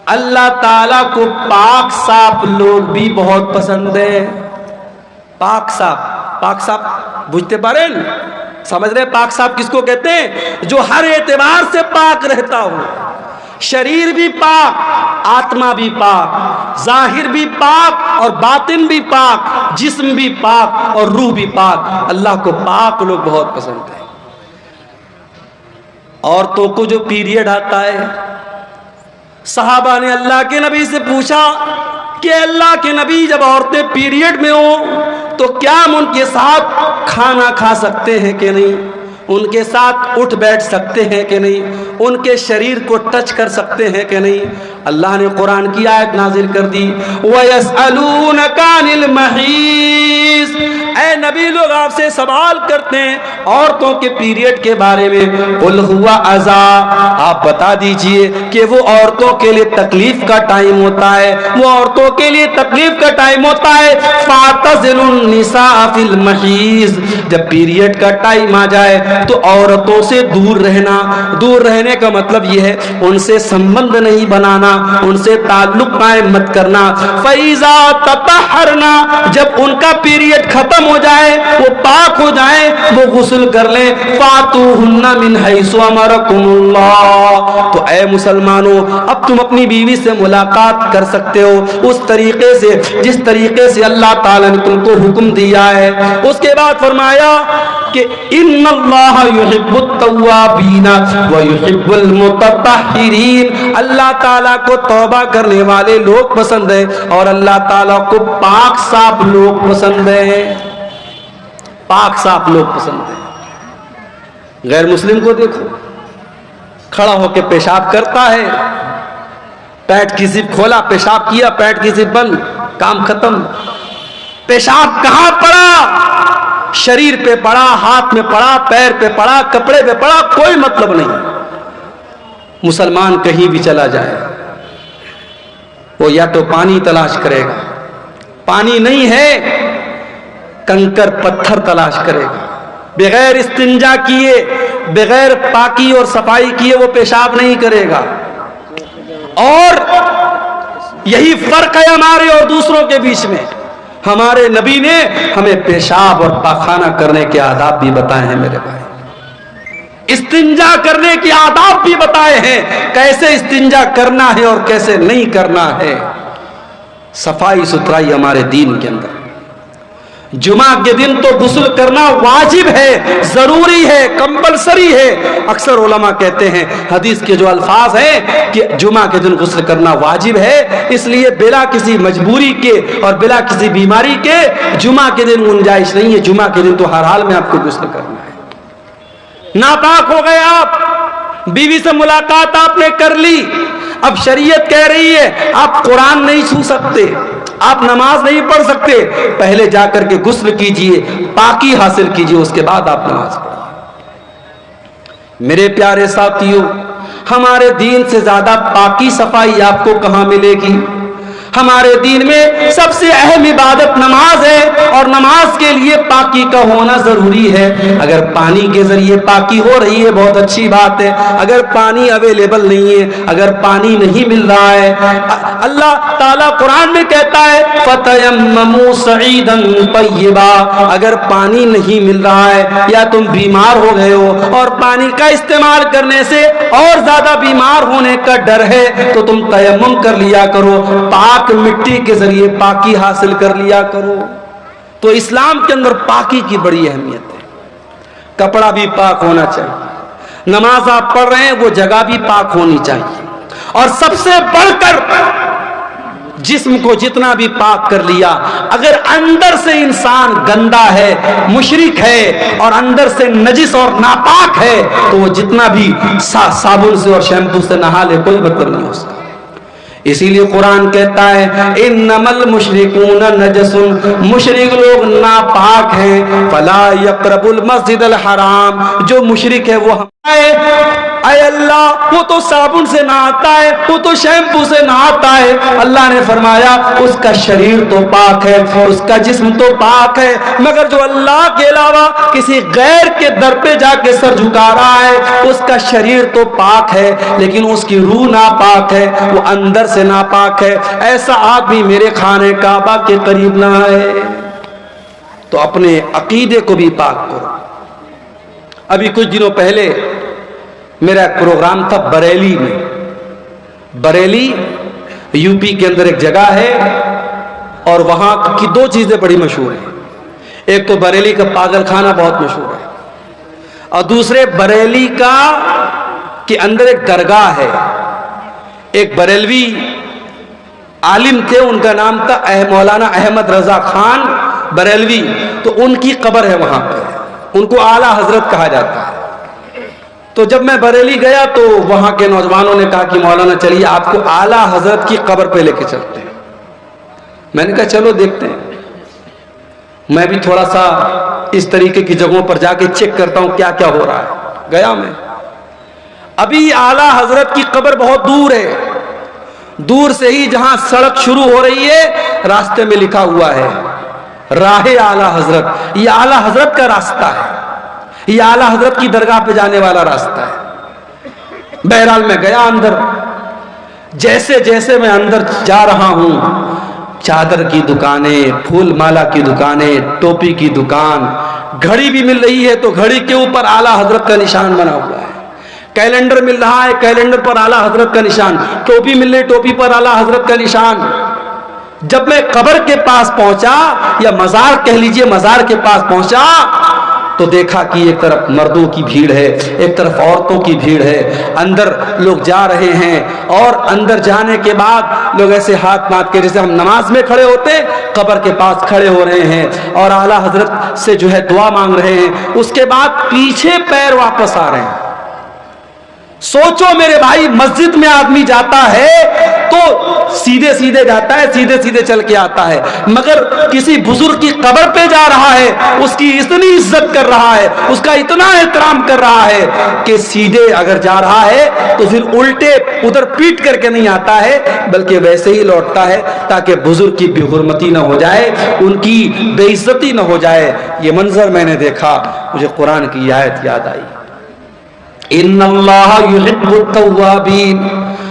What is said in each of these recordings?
اللہ تعالیٰ کو پاک صاف لوگ بھی بہت پسند ہے. پاک صاف بجھتے پاریں سمجھ رہے پاک صاف کس کو کہتے ہیں؟ جو ہر اعتبار سے پاک رہتا ہو، شریر بھی پاک، آتما بھی پاک، ظاہر بھی پاک اور باطن بھی پاک، جسم بھی پاک اور روح بھی پاک. اللہ کو پاک لوگ بہت پسند ہیں. عورتوں کو جو پیریڈ آتا ہے، صحابہ نے اللہ کے نبی سے پوچھا کہ اللہ کے نبی جب عورتیں پیریڈ میں ہوں تو کیا ہم ان کے ساتھ کھانا کھا سکتے ہیں کہ نہیں، ان کے ساتھ اٹھ بیٹھ سکتے ہیں کہ نہیں، ان کے شریر کو ٹچ کر سکتے ہیں کہ نہیں؟ اللہ نے قرآن کی آیت نازل کر دی وَيَسْأَلُونَكَ عَنِ الْمَحِيضِ. اے نبی لوگ آپ سے سوال کرتے ہیں عورتوں کے پیریڈ کے بارے میں. قُلْ هُوَ أَذًى، آپ بتا دیجئے کہ وہ عورتوں کے لیے تکلیف کا ٹائم ہوتا ہے، وہ عورتوں کے لیے تکلیف کا ٹائم ہوتا ہے. فَاعْتَزِلُوا النِّسَاءَ فِي الْمَحِيضِ، جب پیریڈ کا ٹائم آ جائے تو عورتوں سے دور رہنا. دور رہنے کا مطلب یہ ہے ان سے سمبند نہیں بنانا، ان سے تعلق قائم مت کرنا. فَإِذَا تَطَهَّرْنَا، جب ان کا پیریڈ ختم ہو جائے، وہ پاک ہو جائیں، وہ غسل کر لیں. فَاتُوهُنَّ مِنْ حَيْثُ أَمَرَكُمُ اللَّهُ، تو اے مسلمانوں اب تم اپنی بیوی سے ملاقات کر سکتے ہو اس طریقے سے جس طریقے سے اللہ تعالیٰ نے تم کو حکم دیا ہے. اس کے بعد فرمایا کہ ان اللہ یحب التوابین ویحب المتطہرین، اللہ تعالیٰ کو توبہ کرنے والے لوگ پسند ہیں اور اللہ تعالیٰ کو پاک صاف لوگ پسند ہیں. پاک صاف لوگ پسند ہیں. غیر مسلم کو دیکھو، کھڑا ہو کے پیشاب کرتا ہے، پیٹ کی زپ کھولا، پیشاب کیا، پیٹ کی زپ بند، کام ختم. پیشاب کہاں پڑا؟ شریر پہ پڑا، ہاتھ میں پڑا، پیر پہ پڑا، کپڑے پہ پڑا، کوئی مطلب نہیں. مسلمان کہیں بھی چلا جائے وہ یا تو پانی تلاش کرے گا، پانی نہیں ہے کنکر پتھر تلاش کرے گا. بغیر استنجا کیے، بغیر پاکی اور صفائی کیے وہ پیشاب نہیں کرے گا. اور یہی فرق ہے ہمارے اور دوسروں کے بیچ میں. ہمارے نبی نے ہمیں پیشاب اور پاخانہ کرنے کے آداب بھی بتائے ہیں میرے بھائی، استنجا کرنے کے آداب بھی بتائے ہیں، کیسے استنجا کرنا ہے اور کیسے نہیں کرنا ہے. صفائی ستھرائی ہمارے دین کے اندر. جمعہ کے دن تو غسل کرنا واجب ہے، ضروری ہے، کمپلسری ہے. اکثر علماء کہتے ہیں حدیث کے جو الفاظ ہیں کہ جمعہ کے دن غسل کرنا واجب ہے، اس لیے بلا کسی مجبوری کے اور بلا کسی بیماری کے جمعہ کے دن گنجائش نہیں ہے. جمعہ کے دن تو ہر حال میں آپ کو غسل کرنا ہے. ناپاک ہو گئے آپ، بیوی سے ملاقات آپ نے کر لی، اب شریعت کہہ رہی ہے آپ قرآن نہیں چھو سکتے، آپ نماز نہیں پڑھ سکتے، پہلے جا کر کے غسل کیجئے، پاکی حاصل کیجئے، اس کے بعد آپ نماز پڑھیں. میرے پیارے ساتھیوں، ہمارے دین سے زیادہ پاکی صفائی آپ کو کہاں ملے گی؟ ہمارے دین میں سب سے اہم عبادت نماز ہے اور نماز کے لیے پاکی کا ہونا ضروری ہے. اگر پانی کے ذریعے پاکی ہو رہی ہے بہت اچھی بات ہے. اگر پانی اویلیبل نہیں ہے، اگر پانی نہیں مل رہا ہے، اللہ تعالیٰ قرآن میں کہتا ہے فَتَيَمَّمُوا صَعِيدًا طَيِّبًا، اگر پانی نہیں مل رہا ہے یا تم بیمار ہو گئے ہو اور پانی کا استعمال کرنے سے اور زیادہ بیمار ہونے کا ڈر ہے تو تم تیمم کر لیا کرو، پاک مٹی کے ذریعے پاکی حاصل کر لیا کرو. تو اسلام کے اندر پاکی کی بڑی اہمیت ہے. کپڑا بھی پاک ہونا چاہیے، نماز آپ پڑھ رہے ہیں وہ جگہ بھی پاک ہونی چاہیے، اور سب سے بڑھ کر جسم کو جتنا بھی پاک کر لیا، اگر اندر سے انسان گندا ہے، مشرک ہے اور اندر سے نجس اور ناپاک ہے تو وہ جتنا بھی صابن سے اور شیمپو سے نہا لے کوئی مطلب نہیں ہو سکتا. اسی لیے قرآن کہتا ہے انما المشرکون نجس، مشرک لوگ ناپاک ہیں. فلا یقربوا المسجد الحرام، جو مشرک ہے وہ اے اللہ وہ تو صابن سے نہاتا ہے, وہ تو شیمپو سے نہاتا ہے. اللہ نے فرمایا اس کا شریر تو پاک ہے, اس کا جسم تو پاک ہے, مگر جو اللہ کے علاوہ کسی غیر کے در پہ جا کے سر جھکا رہا ہے اس کا شریر تو پاک ہے لیکن اس کی روح ناپاک ہے, وہ اندر سے ناپاک ہے. ایسا آدمی میرے خانے کعبہ کے قریب نہ آئے. تو اپنے عقیدے کو بھی پاک کرو. ابھی کچھ دنوں پہلے میرا ایک پروگرام تھا بریلی میں. بریلی یو پی کے اندر ایک جگہ ہے اور وہاں کی دو چیزیں بڑی مشہور ہیں. ایک تو بریلی کا پاگل خانہ بہت مشہور ہے اور دوسرے بریلی کا کے اندر ایک درگاہ ہے. ایک بریلوی عالم تھے, ان کا نام تھا مولانا احمد رضا خان بریلوی. تو ان کی قبر ہے وہاں پہ, ان کو اعلیٰ حضرت کہا جاتا ہے. تو جب میں بریلی گیا تو وہاں کے نوجوانوں نے کہا کہ مولانا چلیے آپ کو اعلیٰ حضرت کی قبر پہ لے کے چلتے ہیں. میں نے کہا چلو دیکھتے ہیں. میں بھی تھوڑا سا اس طریقے کی جگہوں پر جا کے چیک کرتا ہوں کیا کیا ہو رہا ہے. گیا میں, ابھی اعلیٰ حضرت کی قبر بہت دور ہے. دور سے ہی جہاں سڑک شروع ہو رہی ہے راستے میں لکھا ہوا ہے راہ اعلیٰ حضرت. یہ اعلیٰ حضرت کا راستہ ہے, یہ اعلیٰ حضرت کی درگاہ پہ جانے والا راستہ ہے. بہرحال میں گیا اندر. جیسے جیسے میں اندر جا رہا ہوں چادر کی دکانیں, پھول مالا کی دکانیں, ٹوپی کی دکان, گھڑی بھی مل رہی ہے تو گھڑی کے اوپر اعلیٰ حضرت کا نشان بنا ہوا ہے. کیلنڈر مل رہا ہے, کیلنڈر پر اعلیٰ حضرت کا نشان. ٹوپی مل رہی, ٹوپی پر اعلیٰ حضرت کا نشان. جب میں قبر کے پاس پہنچا یا مزار کہہ لیجئے مزار کے پاس پہنچا تو دیکھا کہ ایک طرف مردوں کی بھیڑ ہے, ایک طرف عورتوں کی بھیڑ ہے. اندر لوگ جا رہے ہیں اور اندر جانے کے بعد لوگ ایسے ہاتھ مات کے جیسے ہم نماز میں کھڑے ہوتے قبر کے پاس کھڑے ہو رہے ہیں اور اعلیٰ حضرت سے جو ہے دعا مانگ رہے ہیں. اس کے بعد پیچھے پیر واپس آ رہے ہیں. سوچو میرے بھائی, مسجد میں آدمی جاتا ہے تو سیدھے سیدھے جاتا ہے, سیدھے سیدھے چل کے آتا ہے, مگر کسی بزرگ کی قبر پہ جا رہا ہے, اس کی اتنی عزت کر رہا ہے, اس کا اتنا احترام کر رہا ہے کہ سیدھے اگر جا رہا ہے تو پھر الٹے ادھر پیٹ کر کے نہیں آتا ہے بلکہ ویسے ہی لوٹتا ہے تاکہ بزرگ کی بے حرمتی نہ ہو جائے, ان کی بے عزتی نہ ہو جائے. یہ منظر میں نے دیکھا, مجھے قرآن کی آیت یاد آئی, ان اللہ یحب التوابین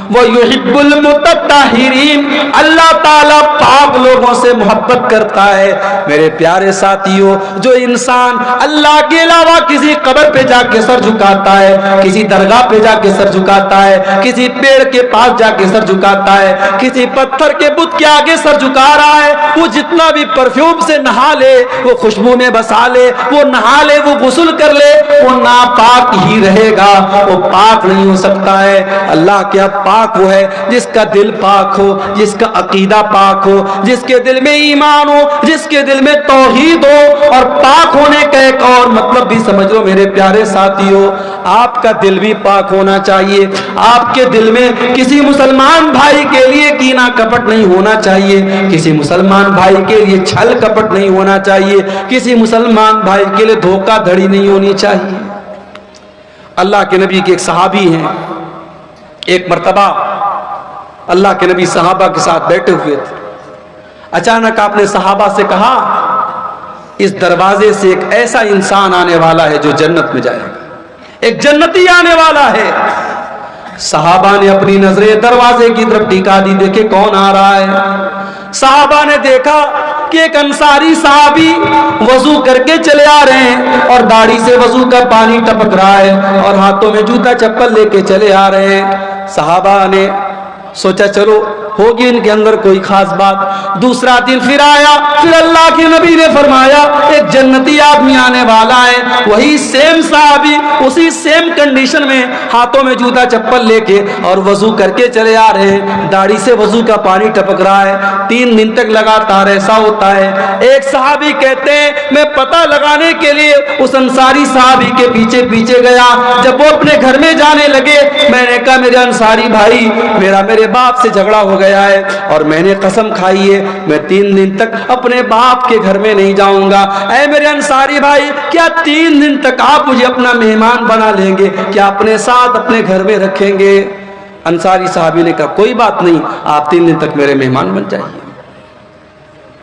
وَيُحِبُّ الْمُتَطَّہِرِينَ. اللہ تعالیٰ پاک لوگوں سے محبت کرتا ہے. میرے پیارے ساتھیوں, جو انسان اللہ کے علاوہ کسی قبر پہ جا کے سر جھکاتا ہے, کسی درگاہ پہ جا کے سر جھکاتا ہے, کسی پیڑ کے پاس جا کے سر جھکاتا ہے, کسی پتھر کے بت کے آگے سر جھکا رہا ہے, وہ جتنا بھی پرفیوم سے نہا لے, وہ خوشبو میں بسا لے, وہ نہا لے, وہ غسل کر لے, وہ ناپاک ہی رہے گا, وہ پاک نہیں ہو سکتا ہے. اللہ کیا پاک وہ ہے جس کا دل پاک ہو, جس کا عقیدہ پاک ہو, جس کے دل میں ایمان ہو, جس کے دل میں توحید ہو. اور پاک ہونے کا ایک اور مطلب بھی سمجھ لو میرے پیارے ساتھیوں, آپ کا دل بھی پاک ہونا چاہیے. آپ کے دل میں کسی مسلمان بھائی کے لیے کینہ کپٹ نہیں ہونا چاہیے, کسی مسلمان بھائی کے لیے چھل کپٹ نہیں ہونا چاہیے, کسی مسلمان بھائی کے لیے دھوکہ دھڑی نہیں ہونی چاہیے. اللہ کے نبی کے ایک صحابی ہیں, ایک مرتبہ اللہ کے نبی صحابہ کے ساتھ بیٹھے ہوئے تھے. اچانک آپ نے صحابہ سے کہا, اس دروازے سے ایک ایسا انسان آنے والا ہے جو جنت میں جائے گا, ایک جنتی آنے والا ہے. صحابہ نے اپنی نظریں دروازے کی طرف ٹکا دی, دیکھے کون آ رہا ہے. صحابہ نے دیکھا کہ ایک انصاری صحابی وضو کر کے چلے آ رہے ہیں اور داڑھی سے وضو کا پانی ٹپک رہا ہے اور ہاتھوں میں جوتا چپل لے کے چلے آ رہے ہیں. صحابہ نے سوچا چلو ہوگی ان کے اندر کوئی خاص بات. دوسرا دن پھر آیا, پھر اللہ کے نبی نے فرمایا ایک جنتی آدمی آنے والا ہے. وہی سیم صحابی اسی سیم کنڈیشن میں ہاتھوں میں جوتا چپل لے کے اور وضو کر کے چلے آ رہے ہیں, داڑھی سے وضو کا پانی ٹپک رہا ہے. 3 دن تک لگاتار ایسا ہوتا ہے. ایک صحابی کہتے ہیں میں پتہ لگانے کے لیے اس انصاری صحابی کے پیچھے پیچھے گیا. جب وہ اپنے گھر میں جانے لگے میں نے کہا میرے انصاری بھائی, میرے میرے باپ سے جھگڑا ہو گیا ہے اور میں نے قسم کھائی ہے میں 3 دن تک اپنے باپ کے گھر میں نہیں جاؤں گا. اے میرے انصاری بھائی, کیا 3 دن تک آپ مجھے اپنا مہمان بنا لیں گے؟ کیا اپنے ساتھ اپنے گھر میں رکھیں گے؟ انصاری صحابی نے کہا کوئی بات نہیں, آپ 3 دن تک میرے مہمان بن جائیے.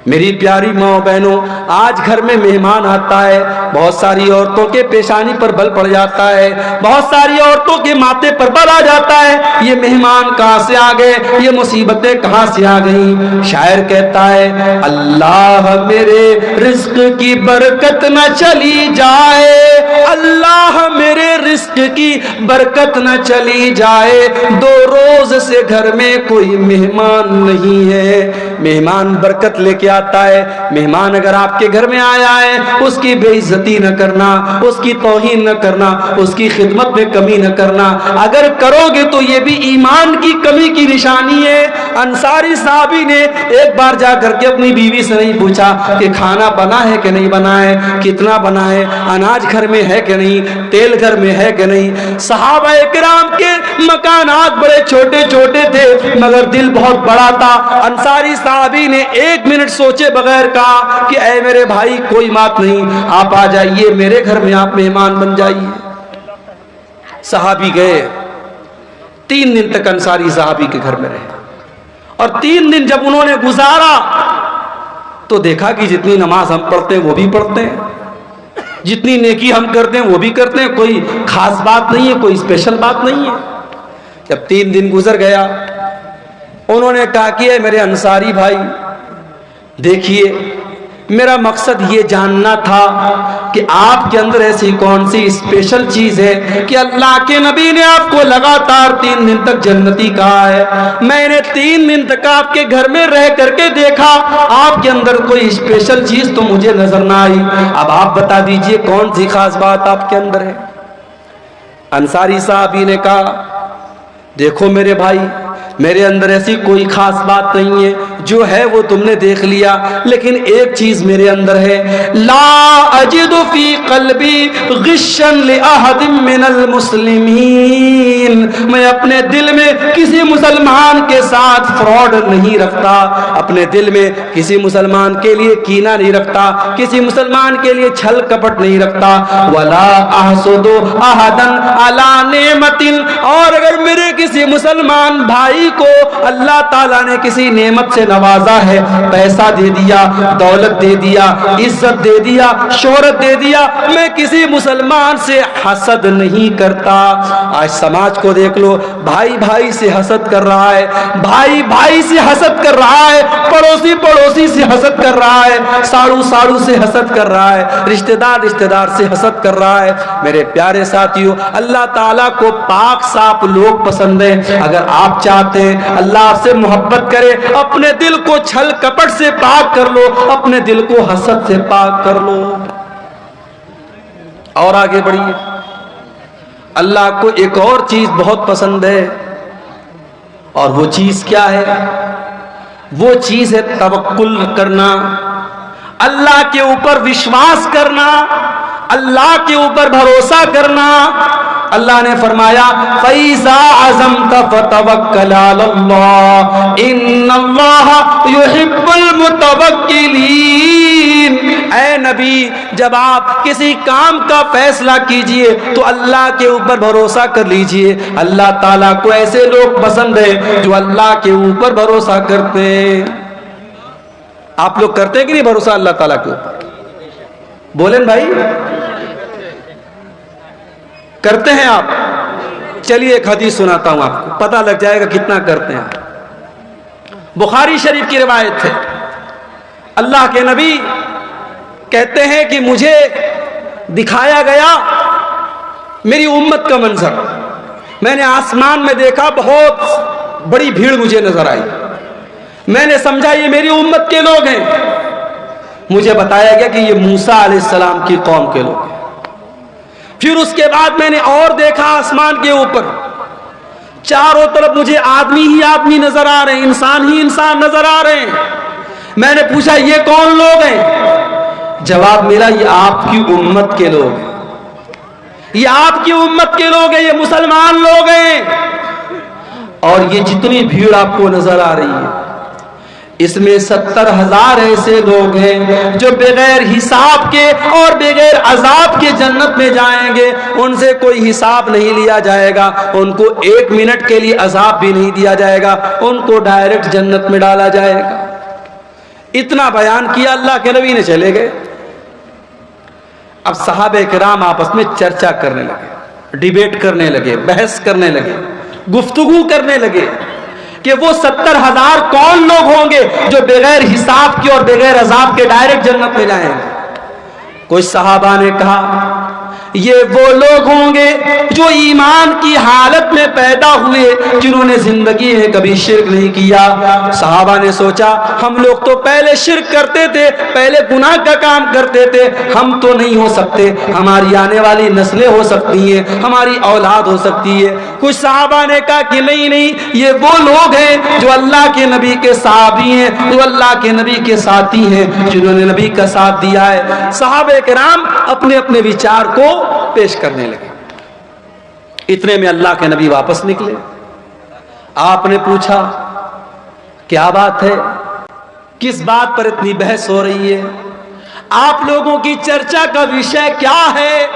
میری پیاری ماں بہنوں, آج گھر میں مہمان آتا ہے, بہت ساری عورتوں کے پیشانی پر بل پڑ جاتا ہے, بہت ساری عورتوں کے ماتھے پر بل آ جاتا ہے, یہ مہمان کہاں سے آ گئے, یہ مصیبتیں کہاں سے آ گئیں. شاعر کہتا ہے اللہ میرے رزق کی برکت نہ چلی جائے, اللہ میرے رزق کی برکت نہ چلی جائے, 2 روز سے گھر میں کوئی مہمان نہیں ہے. مہمان برکت لے کے آتا ہے. مہمان اگر آپ کے گھر میں آیا ہے, اس کی بے عزتی نہ کرنا, اس کی توہین نہ کرنا, اس کی خدمت میں کمی نہ کرنا. اگر کرو گے تو یہ بھی ایمان کی کمی کی نشانی ہے. انصاری صحابی نے ایک بار جا کر کے اپنی بیوی سے نہیں پوچھا کہ کھانا بنا ہے کہ نہیں بنا ہے, کتنا بنا ہے, اناج گھر میں ہے کہ نہیں, تیل گھر میں ہے کہ نہیں. صحابہ کرام کے مکانات بڑے چھوٹے چھوٹے تھے مگر دل بہت بڑا تھا. انصاری صحابی نے 1 منٹ سوچے بغیر کہا کہ اے میرے بھائی کوئی بات نہیں, آپ آ جائیے میرے گھر میں, آپ مہمان بن جائیے. صحابی گئے, 3 دن تک انصاری صحابی کے گھر میں رہے, اور 3 دن جب انہوں نے گزارا تو دیکھا کہ جتنی نماز ہم پڑھتے ہیں وہ بھی پڑھتے ہیں, جتنی نیکی ہم کرتے ہیں وہ بھی کرتے ہیں, کوئی خاص بات نہیں ہے, کوئی اسپیشل بات نہیں ہے. جب 3 دن گزر گیا, انہوں نے کہا کہ میرے انصاری بھائی دیکھیے, میرا مقصد یہ جاننا تھا کہ آپ کے اندر ایسی کون سی اسپیشل چیز ہے کہ اللہ کے نبی نے آپ کو لگاتار 3 دن تک جنتی کہا ہے. میں نے 3 دن تک آپ کے گھر میں رہ کر کے دیکھا, آپ کے اندر کوئی اسپیشل چیز تو مجھے نظر نہ آئی. اب آپ بتا دیجئے کون سی خاص بات آپ کے اندر ہے. انصاری صحابی نے کہا دیکھو میرے بھائی, میرے اندر ایسی کوئی خاص بات نہیں ہے, جو ہے وہ تم نے دیکھ لیا, لیکن ایک چیز میرے اندر ہے, لا اجد فی قلبی غشا لأحد من المسلمین, میں اپنے دل میں کسی مسلمان کے ساتھ فراڈ نہیں رکھتا, اپنے دل میں کسی مسلمان کے لیے کینہ نہیں رکھتا, کسی مسلمان کے لیے چھل کپٹ نہیں رکھتا. ولا احسد احدا علی نعمت, اور اگر میرے کسی مسلمان بھائی کو اللہ تعالیٰ نے کسی نعمت سے نوازا ہے, پیسہ دے دیا, دولت دے دیا, عزت دے دیا, شہرت دے دیا, میں کسی مسلمان سے حسد نہیں کرتا. آج سماج کو دیکھ لو, بھائی بھائی سے حسد کر رہا ہے, بھائی بھائی سے حسد کر رہا ہے, پڑوسی پڑوسی سے حسد کر رہا ہے, ساڑو ساڑو سے حسد کر رہا ہے, رشتہ دار سے حسد کر رہا ہے. میرے پیارے ساتھیوں, اللہ تعالیٰ کو پاک صاف لوگ پسند ہیں. اگر آپ چاہتے ہیں اللہ آپ سے محبت کرے, اپنے دل کو چھل کپٹ سے پاک کر لو, اپنے دل کو حسد سے پاک کر لو. اور آگے بڑھیے. اللہ کو ایک اور چیز بہت پسند ہے, اور وہ چیز کیا ہے؟ وہ چیز ہے توکل کرنا, اللہ کے اوپر وشواس کرنا, اللہ کے اوپر بھروسہ کرنا. اللہ نے فرمایا فَإِذَا عَزَمْتَ فَتَوَكَّلْ عَلَى اللَّهِ إِنَّ اللَّهَ يُحِبُّ الْمُتَوَكِّلِينَ. اے نبی, جب آپ کسی کام کا فیصلہ کیجئے تو اللہ کے اوپر بھروسہ کر لیجئے. اللہ تعالیٰ کو ایسے لوگ پسند ہیں جو اللہ کے اوپر بھروسہ کرتے ہیں. آپ لوگ کرتے ہیں کہ نہیں بھروسہ اللہ تعالیٰ کے اوپر؟ بولیں بھائی, کرتے ہیں آپ؟ چلیے ایک حدیث سناتا ہوں آپ کو, پتہ لگ جائے گا کتنا کرتے ہیں. بخاری شریف کی روایت ہے, اللہ کے نبی کہتے ہیں کہ مجھے دکھایا گیا میری امت کا منظر. میں نے آسمان میں دیکھا, بہت بڑی بھیڑ مجھے نظر آئی. میں نے سمجھا یہ میری امت کے لوگ ہیں. مجھے بتایا گیا کہ یہ موسیٰ علیہ السلام کی قوم کے لوگ ہیں. پھر اس کے بعد میں نے اور دیکھا آسمان کے اوپر, چاروں طرف مجھے آدمی ہی آدمی نظر آ رہے ہیں, انسان ہی انسان نظر آ رہے ہیں. میں نے پوچھا یہ کون لوگ ہیں؟ جواب میرا یہ آپ کی امت کے لوگ ہیں, یہ آپ کی امت کے لوگ ہیں, یہ مسلمان لوگ ہیں. اور یہ جتنی بھیڑ آپ کو نظر آ رہی ہے اس میں 70,000 ایسے لوگ ہیں جو بغیر حساب کے اور بغیر عذاب کے جنت میں جائیں گے. ان سے کوئی حساب نہیں لیا جائے گا, ان کو 1 منٹ کے لیے عذاب بھی نہیں دیا جائے گا, ان کو ڈائریکٹ جنت میں ڈالا جائے گا. اتنا بیان کیا اللہ کے نبی نے, چلے گئے. اب صحابہ کرام آپس میں چرچا کرنے لگے, ڈیبیٹ کرنے لگے, بحث کرنے لگے, گفتگو کرنے لگے کہ وہ 70,000 کون لوگ ہوں گے جو بغیر حساب کے اور بغیر عذاب کے ڈائریکٹ جنت میں جائیں گے. کچھ صحابہ نے کہا یہ وہ لوگ ہوں گے جو ایمان کی حالت میں پیدا ہوئے, جنہوں نے زندگی میں کبھی شرک نہیں کیا. صحابہ نے سوچا ہم لوگ تو پہلے شرک کرتے تھے, پہلے گناہ کا کام کرتے تھے, ہم تو نہیں ہو سکتے, ہماری آنے والی نسلیں ہو سکتی ہیں, ہماری اولاد ہو سکتی ہے. کچھ صحابہ نے کہا کہ نہیں, یہ وہ لوگ ہیں جو اللہ کے نبی کے صحابی ہیں, جو اللہ کے نبی کے ساتھی ہیں, جنہوں نے نبی کا ساتھ دیا ہے. صحابہ کرام اپنے اپنے وچار کو پیش کرنے لگے. اتنے میں اللہ کے نبی واپس نکلے. آپ نے پوچھا کیا بات ہے, کس بات پر اتنی بحث ہو رہی ہے, آپ لوگوں کی چرچا کا وشے کیا ہے؟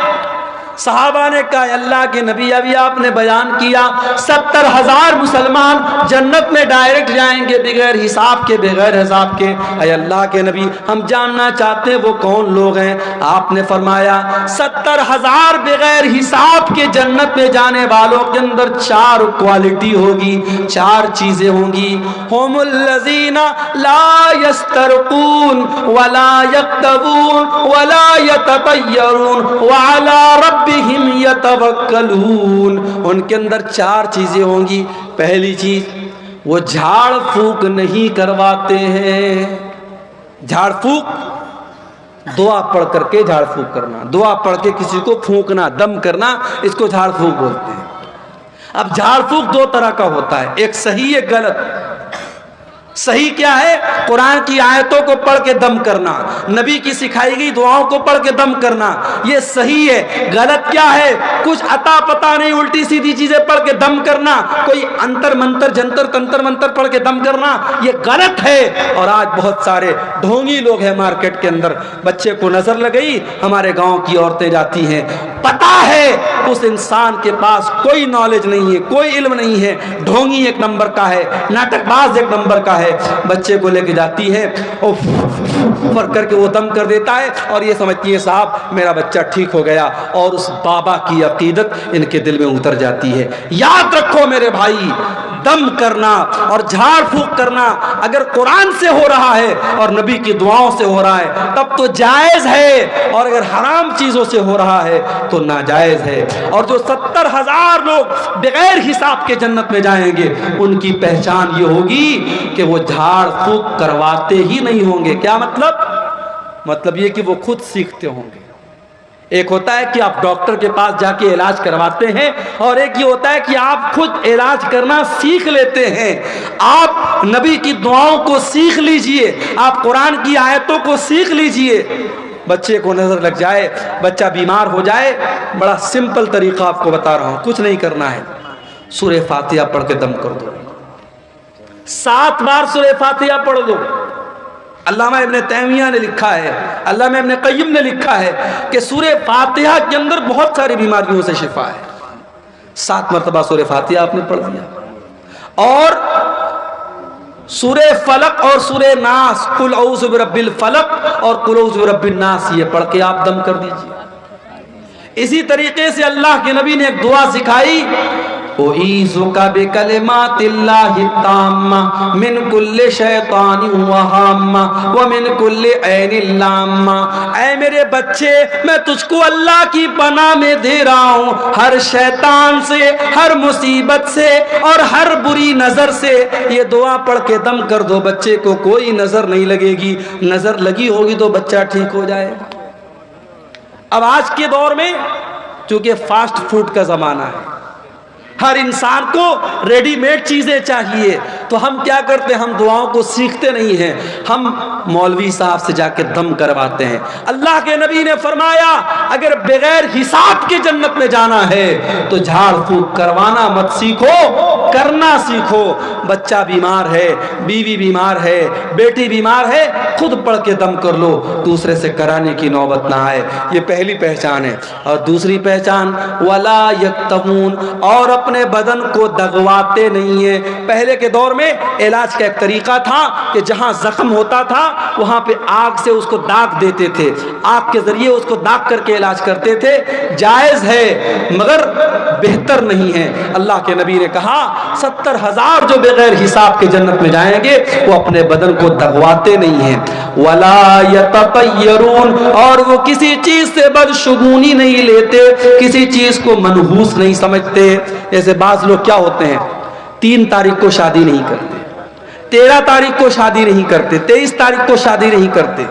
صحابہ نے کہا اللہ کے نبی ابھی آپ نے بیان کیا 70,000 مسلمان جنت میں ڈائریکٹ جائیں گے بغیر حساب کے, بغیر عذاب کے. اے اللہ کے نبی ہم جاننا چاہتے ہیں وہ کون لوگ ہیں. آپ نے فرمایا 70,000 بغیر حساب کے جنت میں جانے والوں کے اندر 4 کوالٹی ہوگی, 4 چیزیں ہوں گی. هم الذین لا یسترقون ولا یکتوون ولا یتطیرون وعلی رب یتوکلون. ان کے اندر 4 چیزیں ہوں گی. پہلی چیز وہ جھاڑ پھونک نہیں کرواتے ہیں. جھاڑ پھونک دعا پڑھ کر کے جھاڑ پھونک کرنا, دعا پڑھ کے کسی کو پھونکنا, دم کرنا, اس کو جھاڑ پھونک بولتے ہیں. اب جھاڑ پھونک 2 طرح کا ہوتا ہے, ایک صحیح ایک غلط. صحیح کیا ہے؟ قرآن کی آیتوں کو پڑھ کے دم کرنا, نبی کی سکھائی گئی دعاؤں کو پڑھ کے دم کرنا, یہ صحیح ہے. غلط کیا ہے؟ کچھ عطا پتہ نہیں الٹی سیدھی چیزیں پڑھ کے دم کرنا, کوئی انتر منتر جنتر تنتر منتر پڑھ کے دم کرنا, یہ غلط ہے. اور آج بہت سارے ڈھونگی لوگ ہیں مارکیٹ کے اندر. بچے کو نظر لگئی, ہمارے گاؤں کی عورتیں جاتی ہیں, پتہ ہے اس انسان کے پاس کوئی نالج نہیں ہے, کوئی علم نہیں ہے, ڈھونگی ایک نمبر کا ہے, ناٹک باز ایک نمبر کا ہے, بچے کو لے کے جاتی ہے اور کر کے وہ دم کر دیتا ہے اور یہ سمجھتی ہے صاحب میرا بچہ ٹھیک ہو گیا, اور اس بابا کی عقیدت ان کے دل میں اتر جاتی ہے. یاد رکھو میرے بھائی, دم کرنا اور جھاڑ پھونک کرنا اگر قرآن سے ہو رہا ہے اور نبی کی دعاؤں سے ہو رہا ہے تب تو جائز ہے, اور اگر حرام چیزوں سے ہو رہا ہے تو ناجائز ہے. اور جو 70,000 لوگ بغیر حساب کے جنت میں جائیں گے ان کی پہچان یہ ہوگی کہ وہ جھاڑ پھونک کرواتے ہی نہیں ہوں گے. کیا مطلب؟ مطلب یہ کہ وہ خود سیکھتے ہوں گے. ایک ہوتا ہے کہ آپ ڈاکٹر کے پاس جا کے علاج کرواتے ہیں, اور ایک یہ ہوتا ہے کہ آپ خود علاج کرنا سیکھ لیتے ہیں. آپ نبی کی دعاؤں کو سیکھ لیجئے, آپ قرآن کی آیتوں کو سیکھ لیجئے. بچے کو نظر لگ جائے, بچہ بیمار ہو جائے, بڑا سمپل طریقہ آپ کو بتا رہا ہوں, کچھ نہیں کرنا ہے, سورہ فاتحہ پڑھ کے دم کر دو. 7 بار سورہ فاتحہ پڑھ دو. علامہ ابن تیمیہ نے لکھا ہے, علامہ ابن قیم نے لکھا ہے کہ سورہ فاتحہ کے اندر بہت ساری بیماریوں سے شفا ہے. 7 مرتبہ سورہ فاتحہ آپ نے پڑھ دیا, اور سورہ فلق اور سورہ ناس, قل اعوذ برب الفلق اور قل اعوذ برب الناس, یہ پڑھ کے آپ دم کر دیجیے. اسی طریقے سے اللہ کے نبی نے ایک دعا سکھائی, اعیذک بکلمات اللہ التامہ من کل شیطان وہامہ ومن کل عین لامہ. اے میرے بچے میں تجھ کو اللہ کی پناہ میں دے رہا ہوں, ہر شیطان سے, ہر مصیبت سے اور ہر بری نظر سے. یہ دعا پڑھ کے دم کر دو, بچے کو کوئی نظر نہیں لگے گی, نظر لگی ہوگی تو بچہ ٹھیک ہو جائے گا. اب آج کے دور میں چونکہ فاسٹ فوڈ کا زمانہ ہے, ہر انسان کو ریڈی میڈ چیزیں چاہیے, تو ہم کیا کرتے ہیں؟ ہم دعاؤں کو سیکھتے نہیں ہیں، ہم مولوی صاحب سے جا کے دم کرواتے ہیں۔ اللہ کے نبی نے فرمایا اگر بغیر حساب کے جنت میں جانا ہے تو جھاڑ پھونک کروانا مت سیکھو، کرنا سیکھو۔ بچہ بیمار ہے، بیوی بیمار ہے، بیٹی بیمار ہے، خود پڑھ کے دم کر لو، دوسرے سے کرانے کی نوبت نہ آئے۔ یہ پہلی پہچان ہے۔ اور دوسری پہچان ولا یکتمون، اور اپنے بدن کو دغواتے نہیں ہیں۔ پہلے کے دور میں علاج کا ایک طریقہ تھا کہ جہاں زخم ہوتا تھا وہاں پہ آگ سے اس کو داغ دیتے تھے، آگ کے ذریعے اس کو داغ کر کے علاج کرتے تھے۔ جائز ہے مگر بہتر نہیں ہے۔ اللہ کے نبی نے کہا 70,000 جو بغیر حساب کے جنت میں جائیں گے وہ اپنے بدن کو دغواتے نہیں ہیں۔ ولا یتطیرون، اور وہ کسی چیز سے بدشگونی نہیں لیتے، کسی چیز کو منحوس نہیں سمجھتے۔ جیسے بعض لوگ کیا ہوتے ہیں 3 تاریخ کو شادی نہیں کرتے، 13 تاریخ کو شادی نہیں کرتے، 23 تاریخ کو شادی نہیں کرتے،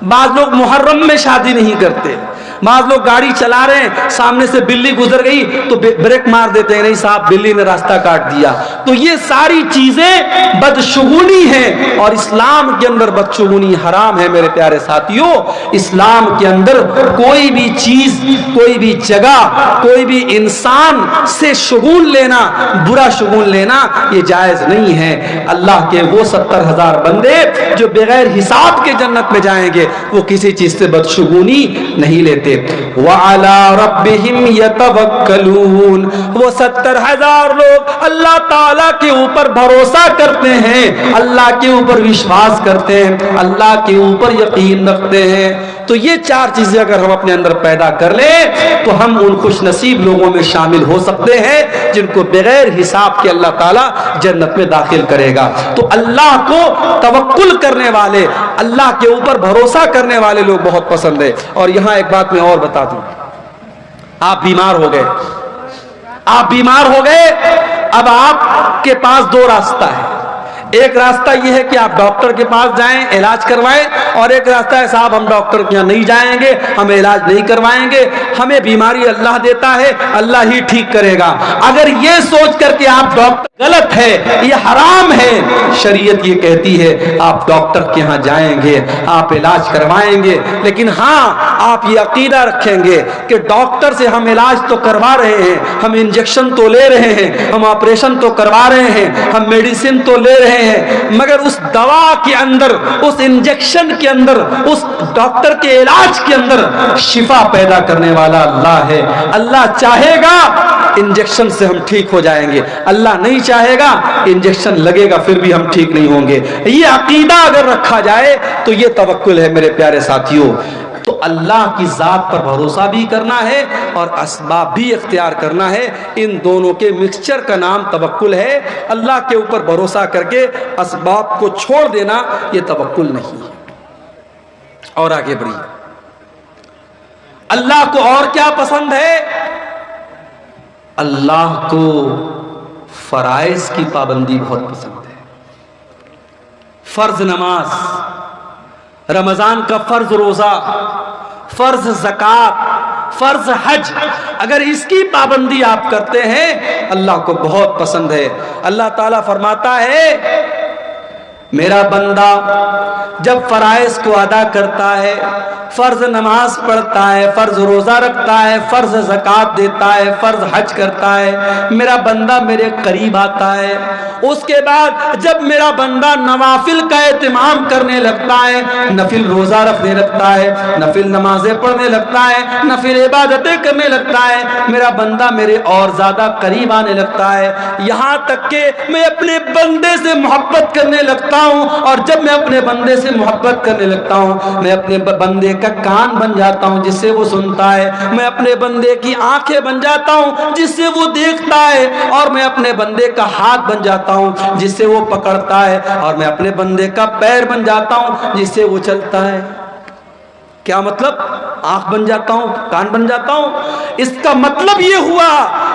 بعض لوگ محرم میں شادی نہیں کرتے، بعض لوگ گاڑی چلا رہے ہیں سامنے سے بلی گزر گئی تو بریک مار دیتے ہیں، نہیں صاحب بلی نے راستہ کاٹ دیا۔ تو یہ ساری چیزیں بدشگونی ہیں، اور اسلام کے اندر بدشگونی حرام ہے میرے پیارے ساتھیوں۔ اسلام کے اندر کوئی بھی چیز، کوئی بھی جگہ، کوئی بھی انسان سے شگون لینا، برا شگون لینا یہ جائز نہیں ہے۔ اللہ کے وہ 70,000 بندے جو بغیر حساب کے جنت میں جائیں گے وہ کسی چیز سے بدشگونی نہیں لیتے۔ وَعَلَىٰ رَبِّهِمْ يَتَوَكَّلُونَ، وہ 70,000 لوگ اللہ تعالیٰ کے اوپر بھروسہ کرتے ہیں، اللہ کے اوپر وشواس کرتے ہیں، اللہ کے اوپر یقین رکھتے ہیں۔ تو یہ 4 چیزیں اگر ہم اپنے اندر پیدا کر لیں تو ہم ان خوش نصیب لوگوں میں شامل ہو سکتے ہیں جن کو بغیر حساب کے اللہ تعالیٰ جنت میں داخل کرے گا۔ تو اللہ کو توکل کرنے والے، اللہ کے اوپر بھروسہ کرنے والے لوگ بہت پسند ہے۔ اور یہاں ایک بات میں اور بتا دوں، آپ بیمار ہو گئے، آپ بیمار ہو گئے، اب آپ کے پاس 2 راستہ ہے۔ ایک راستہ یہ ہے کہ آپ ڈاکٹر کے پاس جائیں، علاج کروائیں، اور ایک راستہ ہے صاحب ہم ڈاکٹر کے یہاں نہیں جائیں گے، ہم علاج نہیں کروائیں گے، ہمیں بیماری اللہ دیتا ہے، اللہ ہی ٹھیک کرے گا۔ اگر یہ سوچ کر کے آپ ڈاکٹر، غلط ہے، یہ حرام ہے۔ شریعت یہ کہتی ہے آپ ڈاکٹر کے یہاں جائیں گے، آپ علاج کروائیں گے، لیکن ہاں آپ یہ عقیدہ رکھیں گے کہ ڈاکٹر سے ہم علاج تو کروا رہے ہیں، ہم انجیکشن تو لے رہے ہیں، ہم آپریشن تو کروا رہے ہیں، ہم میڈیسن تو لے رہے ہیں، مگر اس دوا کے اندر، اس انجیکشن کے اندر، اس ڈاکٹر کے علاج کے اندر شفا پیدا کرنے والا اللہ ہے۔ اللہ چاہے گا انجیکشن سے ہم ٹھیک ہو جائیں گے، اللہ نہیں چاہے گا انجیکشن لگے گا پھر بھی ہم ٹھیک نہیں ہوں گے۔ یہ عقیدہ اگر رکھا جائے تو یہ توکل ہے میرے پیارے ساتھیوں۔ تو اللہ کی ذات پر بھروسہ بھی کرنا ہے اور اسباب بھی اختیار کرنا ہے، ان دونوں کے مکسچر کا نام توکل ہے۔ اللہ کے اوپر بھروسہ کر کے اسباب کو چھوڑ دینا یہ توکل نہیں ہے۔ اور آگے بڑھیے، اللہ کو اور کیا پسند ہے؟ اللہ کو فرائض کی پابندی بہت پسند ہے۔ فرض نماز، رمضان کا فرض روزہ، فرض زکوٰۃ، فرض حج، اگر اس کی پابندی آپ کرتے ہیں اللہ کو بہت پسند ہے۔ اللہ تعالیٰ فرماتا ہے میرا بندہ جب فرائض کو ادا کرتا ہے، فرض نماز پڑھتا ہے، فرض روزہ رکھتا ہے، فرض زکوٰۃ دیتا ہے، فرض حج کرتا ہے، میرا بندہ میرے قریب آتا ہے۔ اس کے بعد جب میرا بندہ نوافل کا اہتمام کرنے لگتا ہے، نفل روزہ رکھنے لگتا ہے، نفل نمازیں پڑھنے لگتا ہے، نفل عبادتیں کرنے لگتا ہے، میرا بندہ میرے اور زیادہ قریب آنے لگتا ہے، یہاں تک کہ میں اپنے بندے سے محبت کرنے لگتا ہوں، اور جب میں اپنے بندے سے محبت کرنے لگتا ہوں میں اپنے بندے کا کان بن جاتا ہوں جس سے وہ سنتا ہے، میں اپنے بندے کی آنکھیں بن جاتا ہوں جس سے وہ دیکھتا ہے، اور میں اپنے بندے کا ہاتھ بن جاتا ہوں جس سے وہ پکڑتا ہے، اور میں اپنے بندے کا پیر بن جاتا ہوں جس سے وہ چلتا ہے۔ کیا مطلب؟ آنکھ بن جاتا ہوں، کان بن جاتا ہوں؟ اس کا مطلب یہ ہوا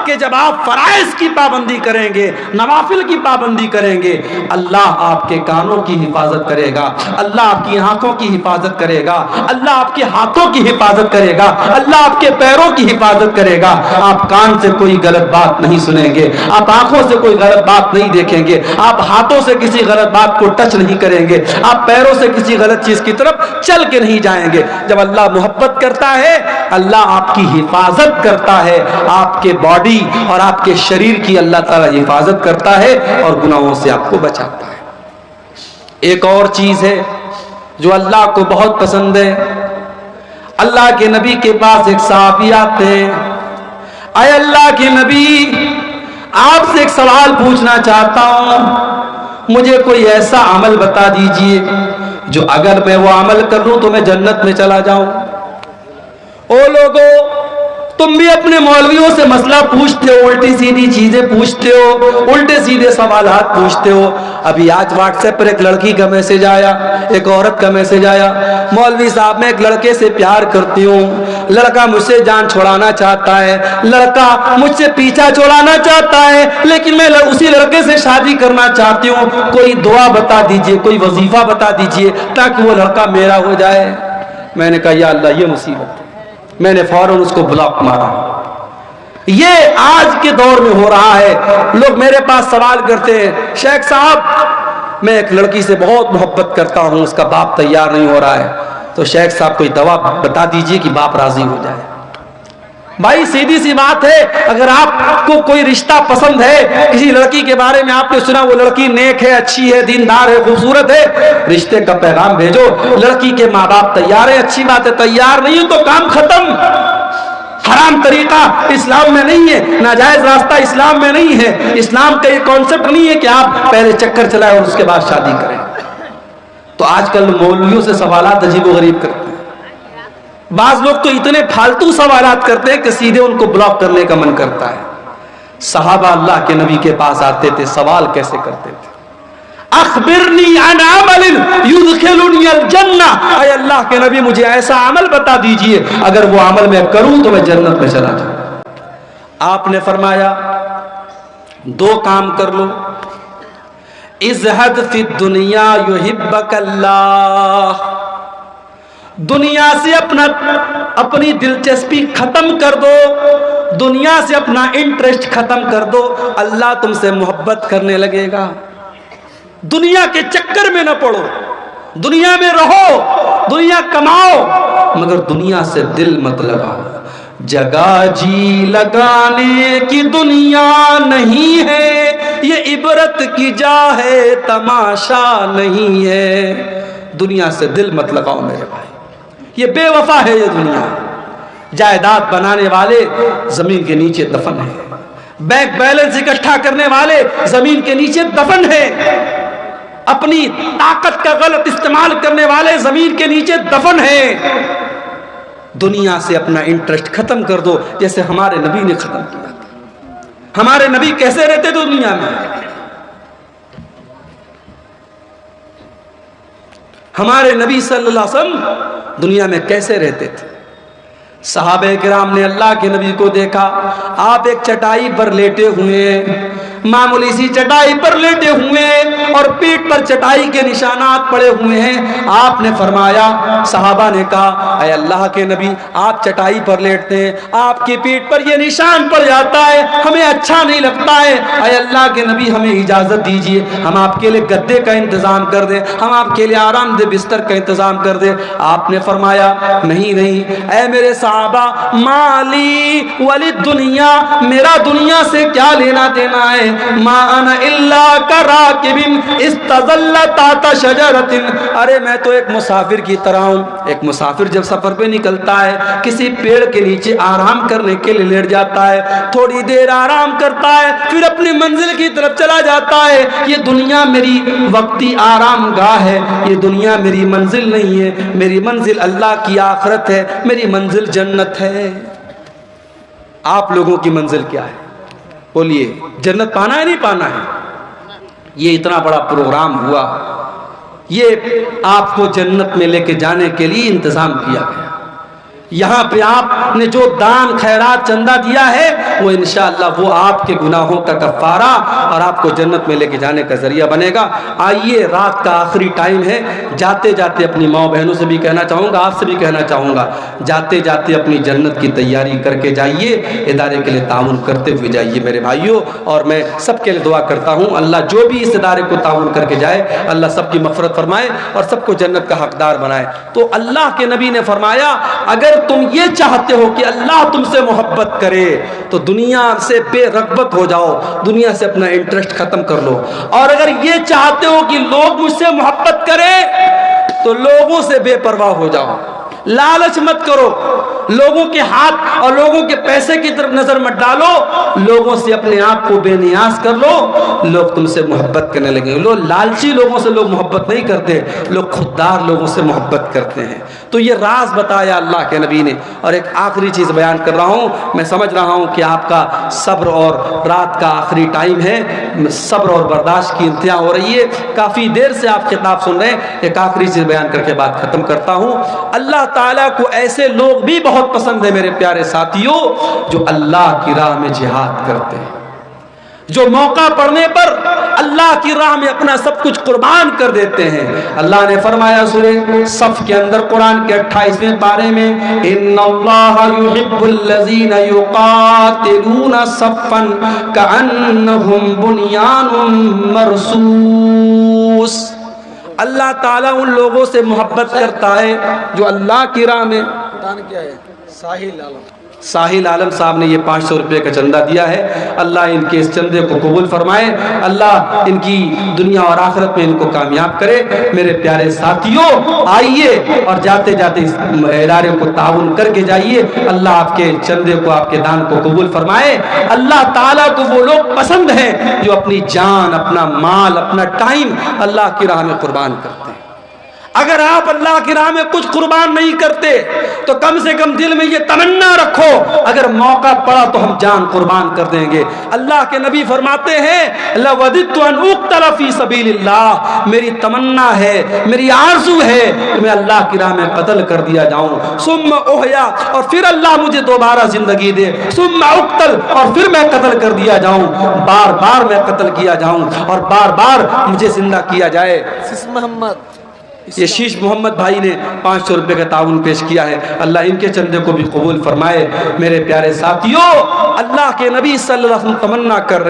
کہ جب آپ فرائض کی پابندی کریں گے، نوافل کی پابندی کریں گے، اللہ آپ کے کانوں کی حفاظت کرے گا، اللہ آپ کی آنکھوں کی حفاظت کرے گا، اللہ آپ کے ہاتھوں کی حفاظت کرے گا، اللہ آپ کے پیروں کی حفاظت کرے گا۔ آپ کان سے کوئی غلط بات نہیں سنیں گے، آپ آنکھوں سے کوئی غلط بات نہیں دیکھیں گے، آپ ہاتھوں سے کسی غلط بات کو ٹچ نہیں کریں گے، آپ پیروں سے کسی غلط چیز کی طرف چل کے نہیں جائیں گے۔ جب اللہ محبت کرتا ہے، اللہ آپ کی حفاظت کرتا ہے، آپ کے باڈی اور آپ کے شریر کی اللہ تعالی حفاظت کرتا ہے اور گناہوں سے آپ کو بچاتا ہے۔ ایک اور چیز ہے جو اللہ کو بہت پسند ہے۔ اللہ کے نبی کے پاس ایک صحابی آتے ہیں، اے اللہ کے نبی، آپ سے ایک سوال پوچھنا چاہتا ہوں، مجھے کوئی ایسا عمل بتا دیجئے جو اگر میں وہ عمل کر لوں تو میں جنت میں چلا جاؤں۔ او لوگو، تم بھی اپنے مولویوں سے مسئلہ پوچھتے ہو، الٹی سیدھی چیزیں پوچھتے ہو، الٹے سیدھے سوالات پوچھتے ہو۔ ابھی آج واٹس ایپ پر ایک لڑکی کا میسج آیا، ایک عورت کا میسج آیا، مولوی صاحب میں ایک لڑکے سے پیار کرتی ہوں، لڑکا مجھ سے جان چھڑانا چاہتا ہے، لڑکا مجھ سے پیچھا چھڑانا چاہتا ہے، لیکن میں اسی لڑکے سے شادی کرنا چاہتی ہوں، کوئی دعا بتا دیجئے، کوئی وظیفہ بتا دیجئے تاکہ وہ لڑکا میرا ہو جائے۔ میں نے کہا یا اللہ، یہ مصیبت ہے۔ میں نے فوراً اس کو بلاک مارا۔ یہ آج کے دور میں ہو رہا ہے۔ لوگ میرے پاس سوال کرتے ہیں، شیخ صاحب میں ایک لڑکی سے بہت محبت کرتا ہوں، اس کا باپ تیار نہیں ہو رہا ہے، تو شیخ صاحب کوئی دوا بتا دیجئے کہ باپ راضی ہو جائے۔ بھائی سیدھی سی بات ہے، اگر آپ کو کوئی رشتہ پسند ہے، کسی لڑکی کے بارے میں آپ نے سنا وہ لڑکی نیک ہے، اچھی ہے، دیندار ہے، خوبصورت ہے، رشتے کا پیغام بھیجو۔ لڑکی کے ماں باپ تیار ہیں، اچھی بات ہے، تیار نہیں تو کام ختم۔ حرام طریقہ اسلام میں نہیں ہے، ناجائز راستہ اسلام میں نہیں ہے۔ اسلام کا یہ کانسیپٹ نہیں ہے کہ آپ پہلے چکر چلائیں اور اس کے بعد شادی کریں۔ تو آج کل مولویوں سے سوالات عجیب و غریب کرتے ہیں۔ بعض لوگ تو اتنے پھالتو سوالات کرتے ہیں کہ سیدھے ان کو بلاک کرنے کا من کرتا ہے۔ صحابہ اللہ کے نبی کے پاس آتے تھے، سوال کیسے کرتے تھے؟ اخبرنی عن عمل یدخلنی الجنہ، اے اللہ کے نبی مجھے ایسا عمل بتا دیجئے اگر وہ عمل میں کروں تو میں جنت میں چلا جاؤں۔ آپ نے فرمایا دو کام کر لو، ازہد فی الدنیا یحبک اللہ، دنیا سے اپنی دلچسپی ختم کر دو، دنیا سے اپنا انٹرسٹ ختم کر دو، اللہ تم سے محبت کرنے لگے گا۔ دنیا کے چکر میں نہ پڑو، دنیا میں رہو، دنیا کماؤ، مگر دنیا سے دل مت لگاؤ۔ جگہ جی لگانے کی دنیا نہیں ہے، یہ عبرت کی جا ہے، تماشا نہیں ہے۔ دنیا سے دل مت لگاؤ میرے بھائی، یہ بے وفا ہے یہ دنیا۔ جائیداد بنانے والے زمین کے نیچے دفن ہیں، بینک بیلنس اکٹھا کرنے والے زمین کے نیچے دفن ہیں، اپنی طاقت کا غلط استعمال کرنے والے زمین کے نیچے دفن ہیں۔ دنیا سے اپنا انٹرسٹ ختم کر دو، جیسے ہمارے نبی نے ختم کیا تھا۔ ہمارے نبی کیسے رہتے تھے دنیا میں؟ ہمارے نبی صلی اللہ علیہ وسلم دنیا میں کیسے رہتے تھے؟ صحابہ کرام نے اللہ کے نبی کو دیکھا، آپ ایک چٹائی پر لیٹے ہوئے ہیں، معمولی سی چٹائی پر لیٹے ہوئے ہیں اور پیٹھ پر چٹائی کے نشانات پڑے ہوئے ہیں۔ آپ نے فرمایا، صحابہ نے کہا اے اللہ کے نبی آپ چٹائی پر لیٹتے ہیں، آپ کی پیٹھ پر یہ نشان پڑ جاتا ہے، ہمیں اچھا نہیں لگتا ہے، اے اللہ کے نبی ہمیں اجازت دیجئے ہم آپ کے لیے گدے کا انتظام کر دیں، ہم آپ کے لیے آرام دہ بستر کا انتظام کر دیں۔ آپ نے فرمایا نہیں اے میرے صحابہ، مالی ولی دنیا، میرا دنیا سے کیا لینا دینا ہے، ما انا الا کراکب استظل تحت شجرۃ، ارے میں تو ایک مسافر کی طرح ہوں۔ ایک مسافر جب سفر پہ نکلتا ہے کسی پیڑ کے نیچے آرام کرنے کے لیے لیٹ جاتا ہے، تھوڑی دیر آرام کرتا ہے، پھر اپنی منزل کی طرف چلا جاتا ہے۔ یہ دنیا میری وقتی آرام گاہ ہے، یہ دنیا میری منزل نہیں ہے، میری منزل اللہ کی آخرت ہے، میری منزل جنت ہے۔ آپ لوگوں کی منزل کیا ہے؟ بولیے، جنت پانا ہے نہیں پانا ہے؟ یہ اتنا بڑا پروگرام ہوا، یہ آپ کو جنت میں لے کے جانے کے لیے انتظام کیا گیا۔ یہاں پہ آپ نے جو دان خیرات چندہ دیا ہے وہ انشاءاللہ وہ آپ کے گناہوں کا کفارہ اور آپ کو جنت میں لے کے جانے کا ذریعہ بنے گا۔ آئیے، رات کا آخری ٹائم ہے، جاتے جاتے اپنی ماں بہنوں سے بھی کہنا چاہوں گا، آپ سے بھی کہنا چاہوں گا، جاتے جاتے اپنی جنت کی تیاری کر کے جائیے، ادارے کے لیے تعاون کرتے ہوئے جائیے میرے بھائیوں۔ اور میں سب کے لیے دعا کرتا ہوں، اللہ جو بھی اس ادارے کو تعاون کر کے جائے اللہ سب کی مغفرت فرمائے اور سب کو جنت کا حقدار بنائے۔ تو اللہ کے نبی نے فرمایا اگر تم یہ چاہتے ہو کہ اللہ تم سے محبت کرے تو دنیا سے بے رغبت ہو جاؤ، دنیا سے اپنا انٹرسٹ ختم کر لو، اور اگر یہ چاہتے ہو کہ لوگ مجھ سے محبت کرے تو لوگوں سے بے پرواہ ہو جاؤ، لالچ مت کرو، لوگوں کے ہاتھ اور لوگوں کے پیسے کی طرف نظر مت ڈالو، لوگوں سے اپنے آپ کو بے نیاز کر لو، لوگ تم سے محبت کرنے لگیں گے۔ لوگ لالچی لوگوں سے لوگ محبت نہیں کرتے، لوگ خوددار لوگوں سے محبت کرتے ہیں۔ تو یہ راز بتایا اللہ کے نبی نے۔ اور ایک آخری چیز بیان کر رہا ہوں، میں سمجھ رہا ہوں کہ آپ کا صبر اور رات کا آخری ٹائم ہے، صبر اور برداشت کی انتہا ہو رہی ہے، کافی دیر سے آپ خطاب سن رہے ہیں، ایک آخری چیز بیان کر کے بات ختم کرتا ہوں۔ اللہ تعالیٰ کو ایسے لوگ بھی بہت پسند ہیں میرے پیارے ساتھیوں، جو اللہ کی راہ میں جہاد کرتے ہیں، جو موقع پڑنے پر اللہ کی راہ میں اپنا سب کچھ قربان کر دیتے ہیں۔ اللہ نے فرمایا سورہ صف کے اندر قرآن کے 28ویں پارے میں ان اللہ یحب الذین یقاتلون صفا کأنہم بنیان مرصوص۔ اللہ تعالیٰ ان لوگوں سے محبت کرتا ہے جو اللہ کی راہ میں۔ کیا ہے ساحل عالم صاحب نے یہ 500 روپے کا چندہ دیا ہے، اللہ ان کے اس چندے کو قبول فرمائے، اللہ ان کی دنیا اور آخرت میں ان کو کامیاب کرے۔ میرے پیارے ساتھیوں، آئیے اور جاتے جاتے اس ادارے کو تعاون کر کے جائیے، اللہ آپ کے چندے کو، آپ کے دان کو قبول فرمائے۔ اللہ تعالیٰ کو وہ لوگ پسند ہیں جو اپنی جان، اپنا مال، اپنا ٹائم اللہ کی راہ میں قربان کرتے ہیں۔ اگر آپ اللہ کی راہ میں کچھ قربان نہیں کرتے تو کم سے کم دل میں یہ تمنا رکھو اگر موقع پڑا تو ہم جان قربان کر دیں گے۔ اللہ کے نبی فرماتے ہیں لَوَدِدْتُ أَنْ أُقْتَلَ فِي سَبِيلِ اللَّهِ، میری تمنا ہے، میری آرزو ہے کہ میں اللہ کی راہ میں قتل کر دیا جاؤں، ثم احیا، اور پھر اللہ مجھے دوبارہ زندگی دے، ثم اقتل، اور پھر میں قتل کر دیا جاؤں، بار بار میں قتل کیا جاؤں اور بار بار مجھے زندہ کیا جائے۔ یہ شیش محمد بھائی نے 500 روپے کا تعاون پیش کیا ہے، اللہ ان کے چندے کو بھی قبول فرمائے۔ میرے پیارے ساتھیوں، اللہ کے نبی صلی اللہ علیہ وسلم تمنا کر رہے ہیں